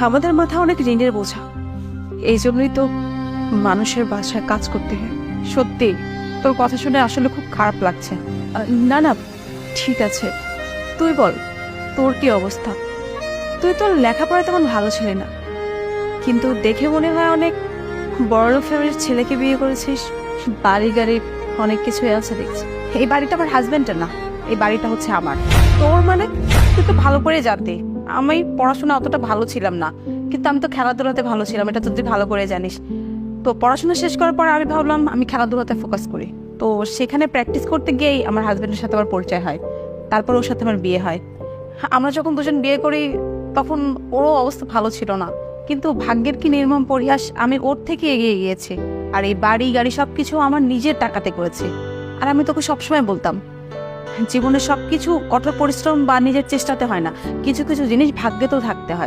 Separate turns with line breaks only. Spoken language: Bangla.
আমাদের মাথা অনেক ঋণের বোঝা, এই জন্যই তো মানুষের বাসায় কাজ করতে হয়। সত্যি তোর কথা শুনে আসলে খুব খারাপ লাগছে। না না, ঠিক আছে, তুই বল তোর কি অবস্থা? তুই তোর লেখাপড়া তেমন ভালো ছিলি না, কিন্তু দেখে মনে হয় অনেক বড় ফ্যামিলির ছেলেকে বিয়ে করেছিস। বাড়ি গাড়ি অনেক কিছুই আছে দেখছি।
এই বাড়িটা আমার হাজবেন্ডের না, এই বাড়িটা হচ্ছে আমার।
তোর মানে?
তুই তো ভালো করে জানতে আমি পড়াশোনা অতটা ভালো ছিলাম না, কিন্তু আমি তো খেলাধুলাতে ভালো ছিলাম, এটা তো তুই ভালো করে জানিস। তো পড়াশোনা শেষ করার পর আমি ভাবলাম আমি খেলাধুলাতে ফোকাস করি। তো সেখানে প্র্যাকটিস করতে গিয়েই আমার হাজবেন্ডের সাথে আমার পরিচয় হয়, তারপর ওর সাথে আমার বিয়ে হয়। আমরা যখন দুজন বিয়ে করি তখন ওরও অবস্থা ভালো ছিল না, কিন্তু ভাগ্যের কি নির্মম পরিহাস, আমি ওর থেকে এগিয়ে গিয়েছি। আর এই বাড়ি গাড়ি সবকিছু আমার নিজের টাকাতে করেছি। আর আমি তোকে সবসময় বলতাম, জীবনে সবকিছু কঠোর পরিশ্রম বা নিজের চেষ্টাতে হয় না, কিছু কিছু জিনিস ভাগ্যে তো থাকতে হয়।